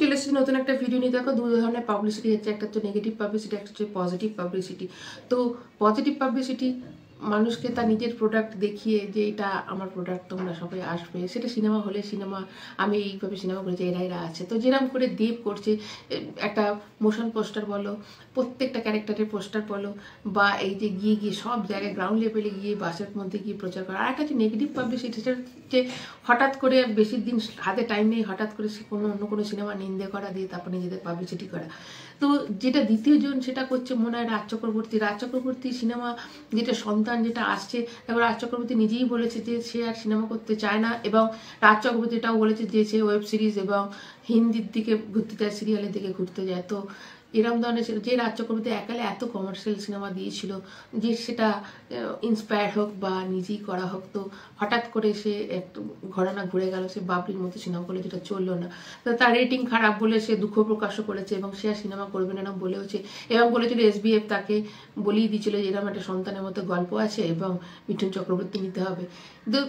চলে এসেছি নতুন একটা ভিডিও নিয়ে। দেখো, দু ধরনের পাবলিসিটি হচ্ছে, একটা হচ্ছে নেগেটিভ পাবলিসিটি, একটা হচ্ছে পজিটিভ পাবলিসিটি। তো পজিটিভ পাবলিসিটি মানুষকে তার নিজের প্রোডাক্ট দেখিয়ে যে এটা আমার প্রোডাক্ট, তোমরা সবাই আসবে। সেটা সিনেমা হলে সিনেমা, আমি এইভাবে সিনেমা করেছি, এরা আছে। তো যেরকম করে দেব করছে, একটা মোশন পোস্টার বলো, প্রত্যেকটা ক্যারেক্টারের পোস্টার বলো, বা এই যে গিয়ে সব জায়গায় গ্রাউন্ড লেভেলে গিয়ে বাসের মধ্যে গিয়ে প্রচার করা। আর একটা হচ্ছে নেগেটিভ পাবলিসিটি, সেটা হচ্ছে হঠাৎ করে বেশি দিন হাতে টাইম নেই, হঠাৎ করে সে অন্য কোনো সিনেমা নিন্দে করা দিয়ে তারপর নিজেদের পাবলিসিটি করা। তো যেটা দ্বিতীয় জন সেটা করছে মনে হয় রাজ চক্রবর্তী সিনেমা, যেটা সন্তান যেটা আসছে। তারপর রাজ চক্রবর্তী নিজেই বলেছে যে সে আর সিনেমা করতে চায় না, এবং রাজ চক্রবর্তী এটাও বলেছে যে সে ওয়েব সিরিজ এবং হিন্দির দিকে ঘুরতে যায়, সিরিয়ালের দিকে ঘুরতে যায়। তো এরকম ধরনের যে রাজ চক্রবর্তী একালে এত কমার্শিয়াল সিনেমা দিয়েছিল, যে সেটা ইন্সপায়ার হোক বা নিজেই করা হোক, তো হঠাৎ করে সে একটু ঘরানা ঘুরে গেল, সে বাবরির মতো সিনেমা করলে, যেটা চললো না। তো তার রেটিং খারাপ বলে সে দুঃখ প্রকাশও করেছে, এবং সে আর সিনেমা করবে না এরকম বলেওছে। এবং বলেছিল SBF তাকে বলেই দিয়েছিল যে এরকম একটা সন্তানের মতো গল্প আছে এবং মিঠুন চক্রবর্তী নিতে হবে।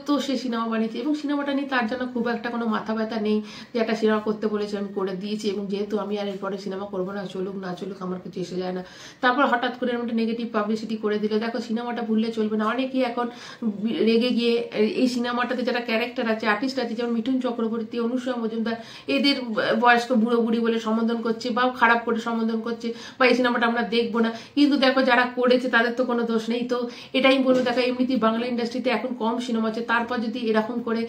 তো সে সিনেমা বানিয়েছে, এবং সিনেমাটা নিয়ে তার জন্য খুব একটা কোনো মাথা ব্যথা নেই, যে একটা সিনেমা করতে বলেছে আমি করে দিয়েছি, এবং যেহেতু আমি আর এরপরে সিনেমা করবো না, চলুক না চলুক আমার কিছু এসে যায় না। তারপর হঠাৎ করে এরকম একটা নেগেটিভ পাবলিসিটি করে দিল। দেখো, সিনেমাটা ভুললে চলবে না। অনেকেই এখন রেগে গিয়ে এই সিনেমাটাতে যারা ক্যারেক্টার আছে, আর্টিস্ট আছে, যেমন মিঠুন চক্রবর্তী, অনুসূয়া মজুমদার, এদের বয়স্ক বুড়ো বুড়ি বলে সম্বোধন করছে, বা খারাপ করে সম্বোধন করছে, বা এই সিনেমাটা আমরা দেখবো না। কিন্তু দেখো, যারা করেছে তাদের তো কোনো দোষ নেই। তো এটাই বলবো, দেখো এমনিতেই বাংলা ইন্ডাস্ট্রিতে এখন কম সিনেমা আছে, তারপর যদি এরকম করে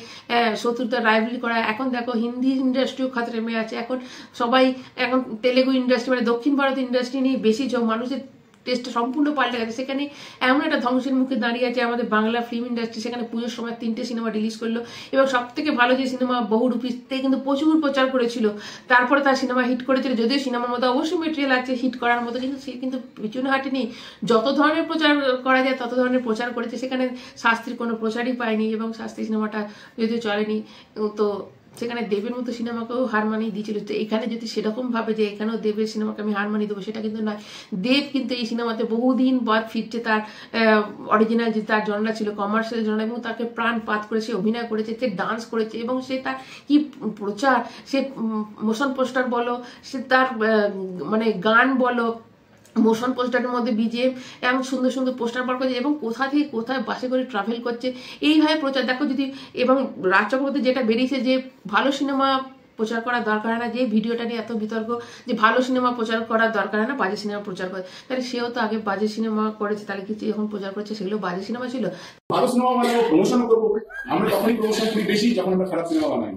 শত্রুতা রাইভারি করা। এখন দেখো হিন্দি ইন্ডাস্ট্রিও খাতরে মেয়ে আছে, এখন সবাই এখন তেলেগু ইন্ডাস্ট্রি মানে দক্ষিণ ভারত ইন্ডাস্ট্রি নিয়ে বেশি মানুষের টেস্টটা সম্পূর্ণ পাল্টে গেছে। সেখানে এমন একটা ধ্বংসের মুখে দাঁড়িয়ে আছে আমাদের বাংলা ফিল্ম ইন্ডাস্ট্রি। সেখানে পুজোর সময় 3টে সিনেমা রিলিজ করলো, এবং সব থেকে ভালো যে সিনেমা বহুরূপীতে কিন্তু প্রচুর প্রচার করেছিল, তারপরে তার সিনেমা হিট করেছিল। যদিও সিনেমার মধ্যে অবশ্যই মেটেরিয়াল আছে হিট করার মতো, কিন্তু সে কিন্তু পিছনে হাঁটেনি। যত ধরনের প্রচার করা যায় তত ধরনের প্রচার করেছে, সেখানে শাস্ত্রীর কোনো প্রচারই পায়নি, এবং শাস্ত্রী সিনেমাটা যদিও চলেনি। তো সেখানে দেবের মতো সিনেমাকেও হার মানিয়ে দিয়েছিল। তো এখানে যদি সেরকম ভাবে যে এখানেও দেবের সিনেমাকে আমি হার মানিয়ে দেবো, সেটা কিন্তু নয়। দেব কিন্তু এই সিনেমাতে বহুদিন বাদ ফিরছে, তার অরিজিনাল যে তার জনরা ছিল কমার্শিয়াল জনরা, এবং তাকে প্রাণপাত করে সে অভিনয় করেছে, সে ডান্স করেছে, এবং সে তার কি প্রচার, সে মোশন পোস্টার বলো, সে তার মানে গান বলো, মোশন পোস্টারের মধ্যে BGM, এমন সুন্দর সুন্দর পোস্টার বার করছে, এবং কোথা থেকে কোথায় বাসে করে ট্রাভেল করছে, এইভাবে প্রচার। দেখো যদি, এবং রাজ চক্রবর্তী যেটা বেরিয়েছে যে ভালো সিনেমা প্রচার করার দরকার হয় না, যে ভিডিওটা নিয়ে এত বিতর্ক যে ভালো সিনেমা প্রচার করার দরকার হয় না, বাজে সিনেমা প্রচার করে। তাহলে সেও তো আগে বাজে সিনেমা করেছে, তাহলে কি যখন প্রচার করছে সেগুলো বাজে সিনেমা ছিল? ভালো সিনেমা বানাবো, প্রমোশন করবো। আমরা তখনই প্রমোশন করি বেশি যখন আমরা খারাপ সিনেমা বানাই।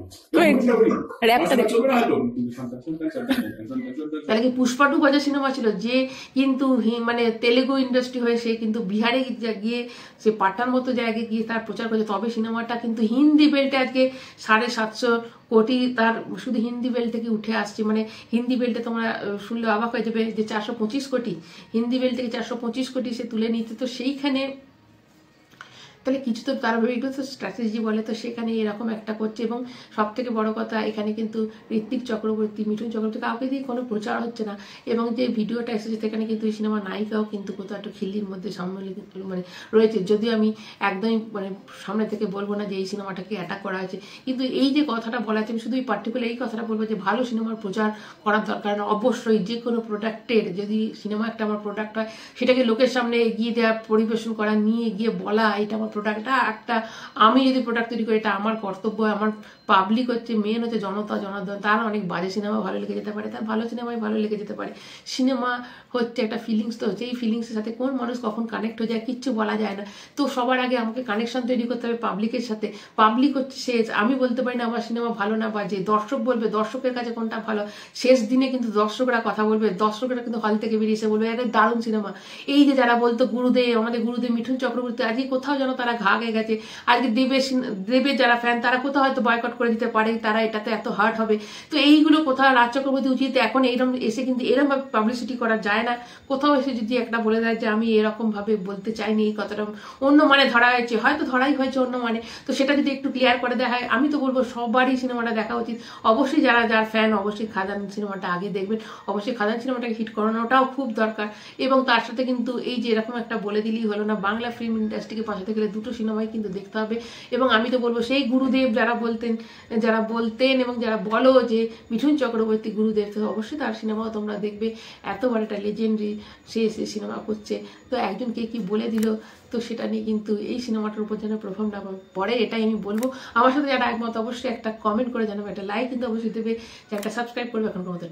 তাহলে কি পুষ্পা 2 বাজে সিনেমা ছিল? যে কিন্তু মানে তেলেগু ইন্ডাস্ট্রি হয়ে সে কিন্তু বিহারে গিয়ে সে পাঠান মতো জায়গায় গিয়ে তার প্রচার করেছে, তবে সিনেমাটা কিন্তু হিন্দি বেল্টে আজকে 750 কোটি তার শুধু হিন্দি বেল্ট থেকে উঠে আসছে। মানে হিন্দি বেল্টে তোমরা শুনলে অবাক হয়ে যাবে যে 425 কোটি, হিন্দি বেল্ট থেকে 425 কোটি সে তুলে নিতে। তো সেইখানে তাহলে কিছু তো তার এগুলো তো স্ট্র্যাটেজি বলে। তো সেখানে এরকম একটা করছে, এবং সব থেকে বড় কথা এখানে কিন্তু ঋত্বিক চক্রবর্তী, মিঠুন চক্রবর্তী, কাউকে দিয়ে কোনো প্রচার হচ্ছে না। এবং যে ভিডিওটা এসেছে সেখানে কিন্তু এই সিনেমার নায়িকাও কিন্তু কোথাও একটা খিল্লির মধ্যে সম্মিলিত মানে রয়েছে। যদিও আমি একদমই মানে সামনে থেকে বলবো না যে এই সিনেমাটাকে অ্যাটাক করা হয়েছে, কিন্তু এই যে কথাটা বলা আছে, আমি শুধু এই পার্টিকুলার এই কথাটা বলবো যে ভালো সিনেমার প্রচার করার দরকার না। অবশ্যই যে কোনো প্রোডাক্টের, যদি সিনেমা একটা আমার প্রোডাক্ট হয়, সেটাকে লোকের সামনে এগিয়ে দেওয়া, পরিবেশন করা, নিয়ে গিয়ে বলা এটা আমার প্রোডাক্টটা একটা, আমি যদি প্রোডাক্ট তৈরি করি এটা আমার কর্তব্য। আমার পাবলিক হচ্ছে, মেন হচ্ছে জনতা জনার্দন। তার অনেক বাজে সিনেমা ভালো লেগে যেতে পারে, তার ভালো সিনেমাই ভালো লেগে যেতে পারে। সিনেমা হচ্ছে একটা ফিলিংস, তো হচ্ছে এই ফিলিংসের সাথে কোন মানুষ কখন কানেক্ট হয়ে যায় কিচ্ছু বলা যায় না। তো সবার আগে আমাকে কানেকশন তৈরি করতে হবে পাবলিকের সাথে। পাবলিক হচ্ছে শেষ, আমি বলতে পারি না আমার সিনেমা ভালো না বাজে, দর্শক বলবে, দর্শকের কাছে কোনটা ভালো। শেষ দিনে কিন্তু দর্শকরা কথা বলবে, দর্শকরা কিন্তু হল থেকে বেরিয়ে এসে বলবে এটা দারুণ সিনেমা। এই যে যারা বলতো গুরুদেব, আমাদের গুরুদেব মিঠুন চক্রবর্তী, আজকে কোথাও যেন তারা ঘা গেয়ে গেছে। আজকে দেবের যারা ফ্যান তারা কোথাও হয়তো বয়কট করে দিতে পারে, তারা এটাতে এত হার্ট হবে। তো এইগুলো কোথাও রাজ চক্রবর্তী উচিত এখন এইরকম এসে কিন্তু এরকম ভাবে পাবলিসিটি করা যায় না। কোথাও এসে যদি একটা বলে দেয় যে আমি এরকম ভাবে বলতে চাইনি, এই কথাটা অন্য মানে ধরা হয়েছে, হয়তো ধরাই হয়েছে অন্য মানে, তো সেটা যদি একটু ক্লিয়ার করে দেওয়া হয়, আমি তো বলবো সবারই সিনেমাটা দেখা উচিত। অবশ্যই যার ফ্যান অবশ্যই খাদান সিনেমাটা আগে দেখবেন, অবশ্যই খাদান সিনেমাটাকে হিট করানোটাও খুব দরকার। এবং তার সাথে কিন্তু এই যে এরকম একটা বলে দিলেই হলো না, বাংলা ফিল্ম ইন্ডাস্ট্রিকে পাশাতে গেলে দুটো সিনেমাই কিন্তু দেখতে হবে। এবং আমি তো বলবো সেই গুরুদেব যারা বলতেন এবং যারা বলো যে মিঠুন চক্রবর্তী গুরুদেব, তো অবশ্যই তার সিনেমাও তোমরা দেখবে। এতবার একটা লেজেন্ডারি সে সিনেমা করছে, তো একজনকে কি বলে দিল, তো সেটা নিয়ে কিন্তু এই সিনেমাটার উপর যেন প্রভাব না পড়ে, এটাই আমি বলবো। আমার সাথে যারা একমত অবশ্যই একটা কমেন্ট করে জানাবে, একটা লাইক কিন্তু অবশ্যই দেবে, একটা সাবস্ক্রাইব করবে। এখন মতো